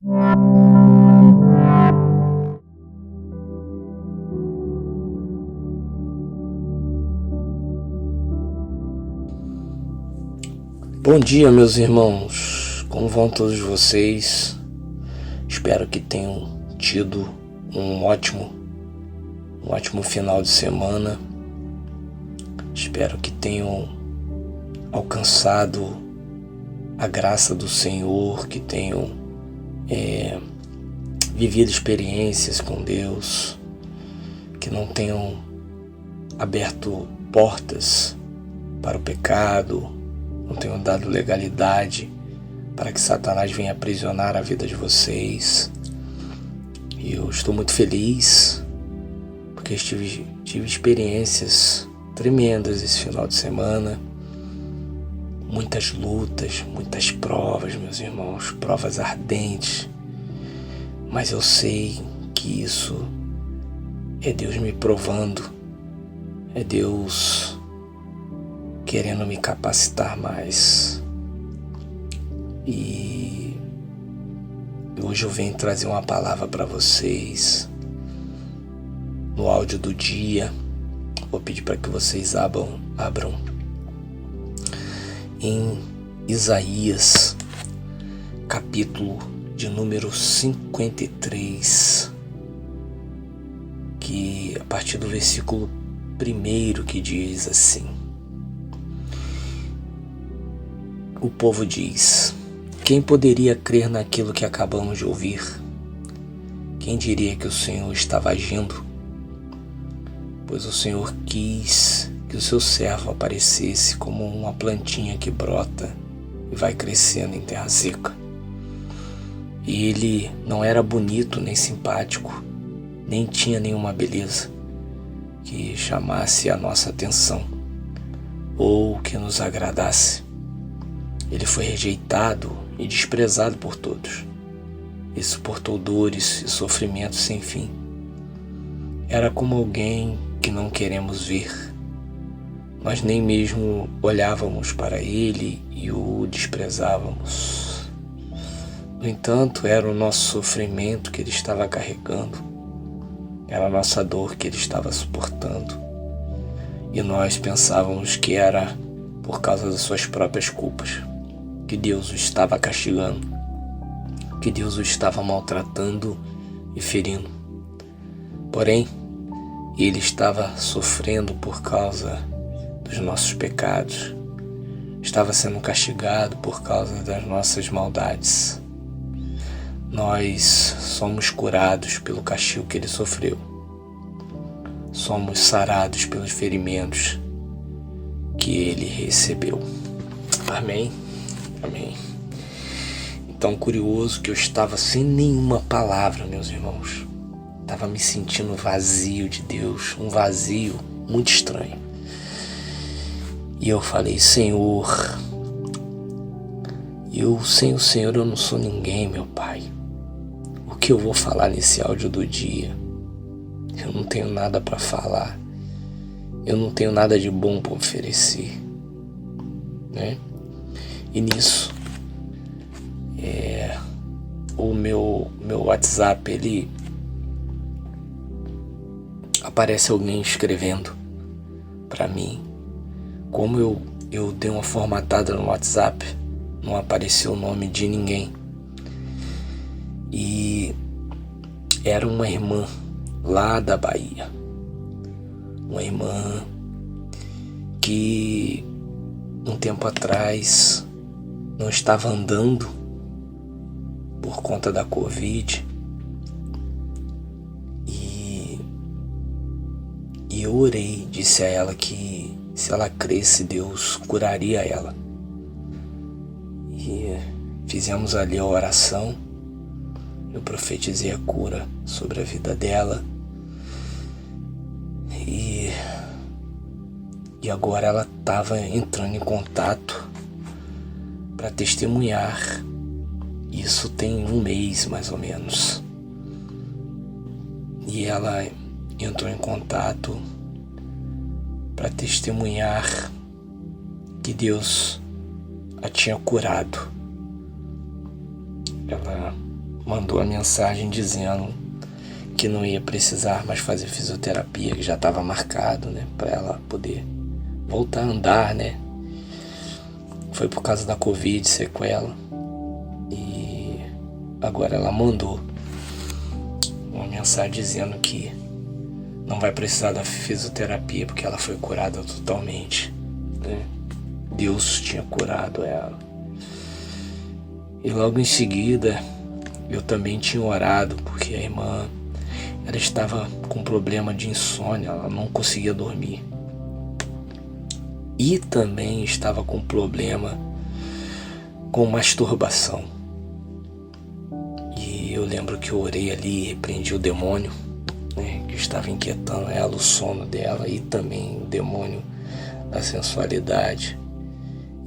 Bom dia, meus irmãos, como vão todos vocês? Espero que tenham tido um ótimo final de semana. Espero que tenham alcançado a graça do Senhor, que tenham vivido experiências com Deus, que não tenham aberto portas para o pecado, não tenham dado legalidade para que Satanás venha aprisionar a vida de vocês. E eu estou muito feliz porque tive experiências tremendas esse final de semana. Muitas lutas, muitas provas, meus irmãos, provas ardentes. Mas eu sei que isso é Deus me provando, é Deus querendo me capacitar mais. E hoje eu venho trazer uma palavra para vocês no áudio do dia. Vou pedir para que vocês abram em Isaías, capítulo de número 53, que a partir do versículo 1 que diz assim: o povo diz: quem poderia crer naquilo que acabamos de ouvir? Quem diria que o Senhor estava agindo? Pois o Senhor quis que o seu servo aparecesse como uma plantinha que brota e vai crescendo em terra seca. E ele não era bonito nem simpático, nem tinha nenhuma beleza que chamasse a nossa atenção ou que nos agradasse. Ele foi rejeitado e desprezado por todos, e suportou dores e sofrimentos sem fim. Era como alguém que não queremos ver. Nós nem mesmo olhávamos para ele e o desprezávamos. No entanto, era o nosso sofrimento que ele estava carregando, era a nossa dor que ele estava suportando, e nós pensávamos que era por causa das suas próprias culpas, que Deus o estava castigando, que Deus o estava maltratando e ferindo. Porém, ele estava sofrendo por causa dos nossos pecados, estava sendo castigado por causa das nossas maldades. Nós somos curados pelo castigo que ele sofreu, somos sarados pelos ferimentos que ele recebeu. Amém? Amém. Então, curioso que eu estava sem nenhuma palavra, meus irmãos. Estava me sentindo vazio de Deus, um vazio muito estranho. E eu falei: Senhor, sem o Senhor eu não sou ninguém, meu Pai. O que eu vou falar nesse áudio do dia? Eu não tenho nada para falar. Eu não tenho nada de bom para oferecer, né? E nisso, o meu WhatsApp, ele aparece alguém escrevendo para mim. Como eu dei uma formatada no WhatsApp, não apareceu o nome de ninguém. E era uma irmã lá da Bahia. Uma irmã que um tempo atrás não estava andando por conta da Covid. E eu orei, disse a ela que se ela cresce, Deus curaria ela. E fizemos ali a oração. Eu profetizei a cura sobre a vida dela. E agora ela estava entrando em contato para testemunhar. Isso tem 1 mês mais ou menos. E ela entrou em contato para testemunhar que Deus a tinha curado. Ela mandou a mensagem dizendo que não ia precisar mais fazer fisioterapia, que já estava marcado, né, para ela poder voltar a andar, né. Foi por causa da Covid, sequela. E agora ela mandou uma mensagem dizendo que não vai precisar da fisioterapia porque ela foi curada totalmente, né? Deus tinha curado ela. E logo em seguida eu também tinha orado porque a irmã, ela estava com problema de insônia, ela não conseguia dormir. E também estava com problema com masturbação. E eu lembro que eu orei ali e repreendi o demônio, né, que estava inquietando ela, o sono dela, e também o demônio da sensualidade.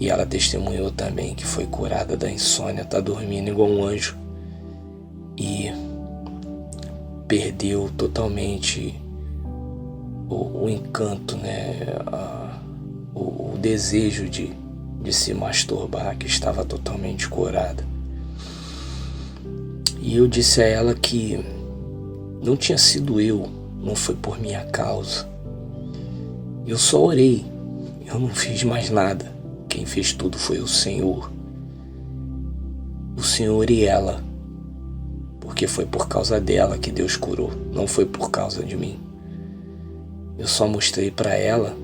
E ela testemunhou também que foi curada da insônia, tá dormindo igual um anjo. E perdeu totalmente o encanto, né, o desejo de se masturbar, que estava totalmente curada. E eu disse a ela que não tinha sido eu, não foi por minha causa. Eu só orei, eu não fiz mais nada. Quem fez tudo foi o Senhor. O Senhor e ela. Porque foi por causa dela que Deus curou, não foi por causa de mim. Eu só mostrei para ela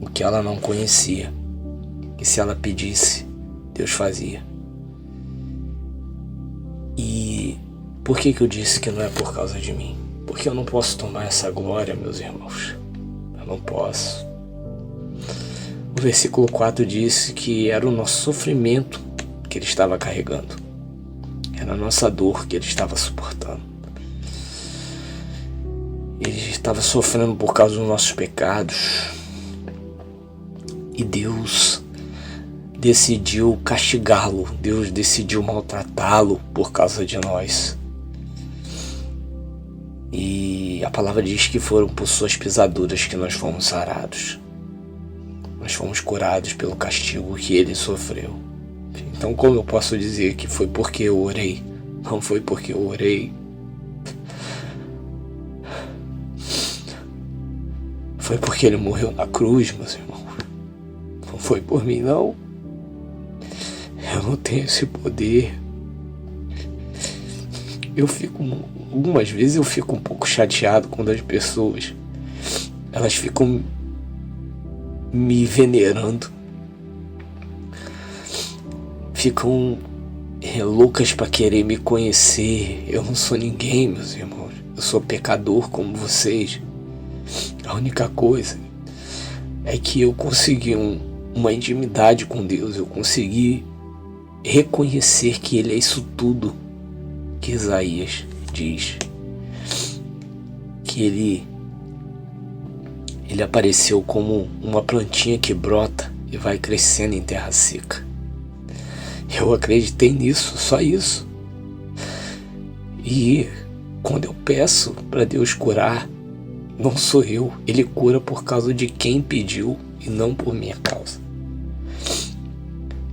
o que ela não conhecia, que se ela pedisse, Deus fazia. E por que eu disse que não é por causa de mim? Porque eu não posso tomar essa glória, meus irmãos. Eu não posso. O versículo 4 disse que era o nosso sofrimento que ele estava carregando. Era a nossa dor que ele estava suportando. Ele estava sofrendo por causa dos nossos pecados. E Deus decidiu castigá-lo. Deus decidiu maltratá-lo por causa de nós. E a palavra diz que foram por suas pisaduras que nós fomos sarados. Nós fomos curados pelo castigo que ele sofreu. Então, como eu posso dizer que foi porque eu orei? Não foi porque eu orei. Foi porque ele morreu na cruz, meus irmãos. Não foi por mim, não. Eu não tenho esse poder. Algumas vezes eu fico um pouco chateado quando as pessoas, elas ficam me venerando. Ficam loucas para querer me conhecer. Eu não sou ninguém, meus irmãos. Eu sou pecador como vocês. A única coisa é que eu consegui uma intimidade com Deus. Eu consegui reconhecer que Ele é isso tudo que Isaías diz. Que Ele apareceu como uma plantinha que brota e vai crescendo em terra seca. Eu acreditei nisso, só isso. E quando eu peço para Deus curar, não sou eu. Ele cura por causa de quem pediu e não por minha causa.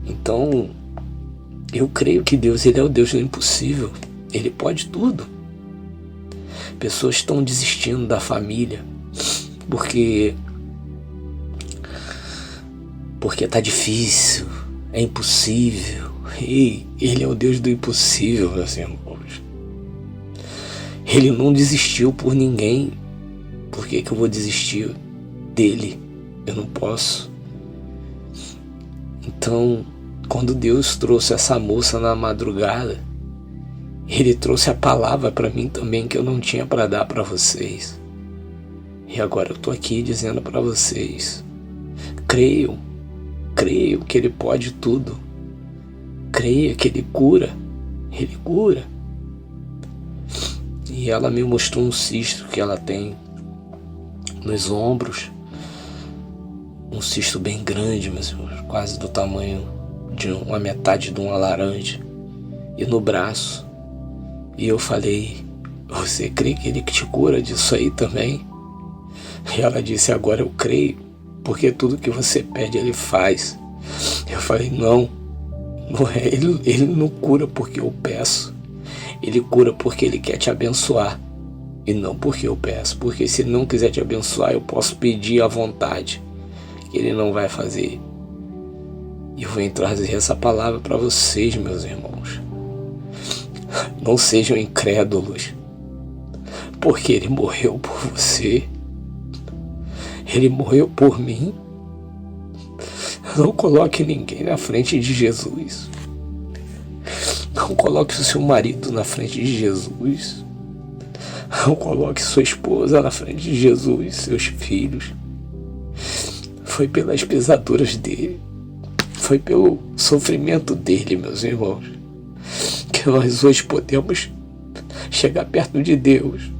Então, eu creio que Deus, Ele é o Deus do impossível. Ele pode tudo. Pessoas estão desistindo da família porque tá difícil, é impossível. Ei, Ele é o Deus do impossível, meus irmãos. Ele não desistiu por ninguém. Por que eu vou desistir dele? Eu não posso. Então, quando Deus trouxe essa moça na madrugada, Ele trouxe a palavra para mim também que eu não tinha para dar para vocês. E agora eu tô aqui dizendo para vocês: creio que Ele pode tudo. Creia que Ele cura. Ele cura. E ela me mostrou um cisto que ela tem nos ombros. Um cisto bem grande, mas quase do tamanho de uma metade de uma laranja. E no braço. E eu falei: você crê que Ele te cura disso aí também? E ela disse: agora eu creio, porque tudo que você pede Ele faz. Eu falei: não é, ele não cura porque eu peço. Ele cura porque Ele quer te abençoar e não porque eu peço. Porque se Ele não quiser te abençoar, eu posso pedir à vontade, que Ele não vai fazer. E eu venho trazer essa palavra para vocês, meus irmãos. Não sejam incrédulos, porque Ele morreu por você. Ele morreu por mim. Não coloque ninguém na frente de Jesus. Não coloque o seu marido na frente de Jesus. Não coloque sua esposa na frente de Jesus, seus filhos. Foi pelas pisaduras dele, foi pelo sofrimento dele, meus irmãos, que nós hoje podemos chegar perto de Deus.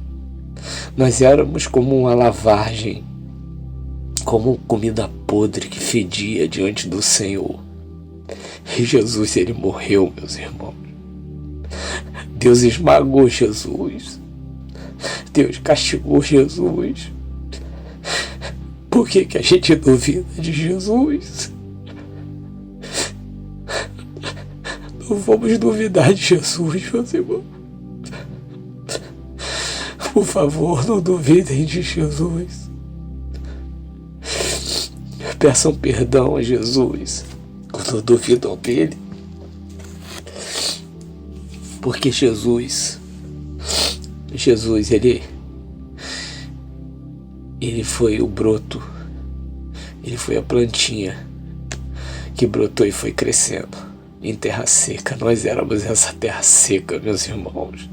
Nós éramos como uma lavagem, como comida podre que fedia diante do Senhor. E Jesus, Ele morreu, meus irmãos. Deus esmagou Jesus. Deus castigou Jesus. Por que a gente duvida de Jesus? Não vamos duvidar de Jesus, meus irmãos. Por favor, não duvidem de Jesus. Peçam perdão a Jesus quando duvidam dele. Porque Jesus, ele foi o broto, ele foi a plantinha que brotou e foi crescendo em terra seca. Nós éramos essa terra seca, meus irmãos.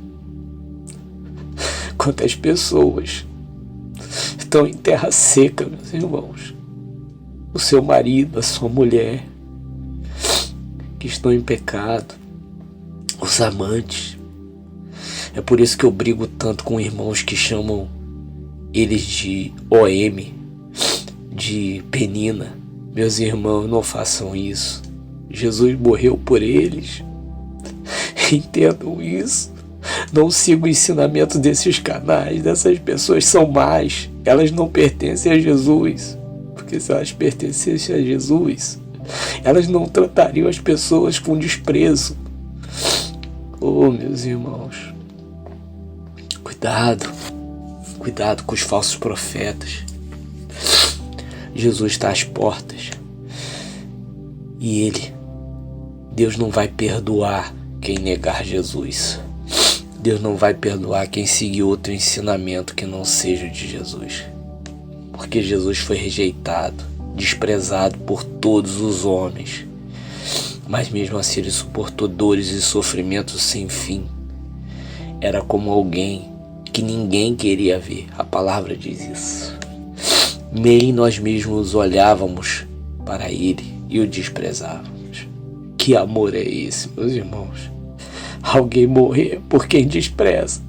Quantas pessoas estão em terra seca, meus irmãos? O seu marido, a sua mulher, que estão em pecado, os amantes. É por isso que eu brigo tanto com irmãos que chamam eles de OM, de Penina. Meus irmãos, não façam isso. Jesus morreu por eles. Entendam isso. Não sigam o ensinamento desses canais. Dessas pessoas são más. Elas não pertencem a Jesus. Porque se elas pertencessem a Jesus, elas não tratariam as pessoas com desprezo. Oh, meus irmãos, cuidado com os falsos profetas. Jesus está às portas e Deus não vai perdoar quem negar Jesus. Deus não vai perdoar quem seguir outro ensinamento que não seja o de Jesus. Porque Jesus foi rejeitado, desprezado por todos os homens. Mas mesmo assim Ele suportou dores e sofrimentos sem fim. Era como alguém que ninguém queria ver. A palavra diz isso. Nem nós mesmos olhávamos para Ele e o desprezávamos. Que amor é esse, meus irmãos? Alguém morrer por quem despreza.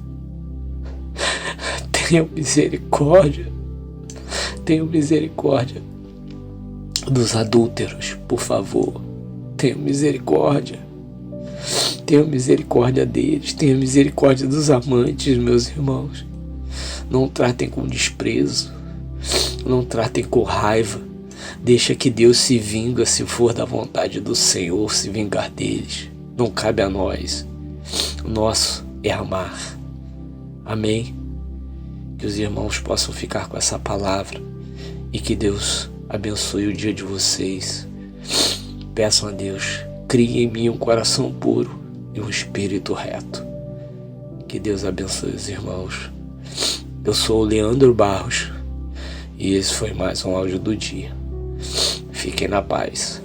Tenham misericórdia. Tenham misericórdia dos adúlteros, por favor. Tenham misericórdia. Tenham misericórdia deles. Tenham misericórdia dos amantes, meus irmãos. Não tratem com desprezo. Não tratem com raiva. Deixa que Deus se vinga, se for da vontade do Senhor, se vingar deles. Não cabe a nós. O nosso é amar. Amém? Que os irmãos possam ficar com essa palavra e que Deus abençoe o dia de vocês. Peçam a Deus, crie em mim um coração puro e um espírito reto. Que Deus abençoe os irmãos. Eu sou o Leandro Barros e esse foi mais um áudio do dia. Fiquem na paz.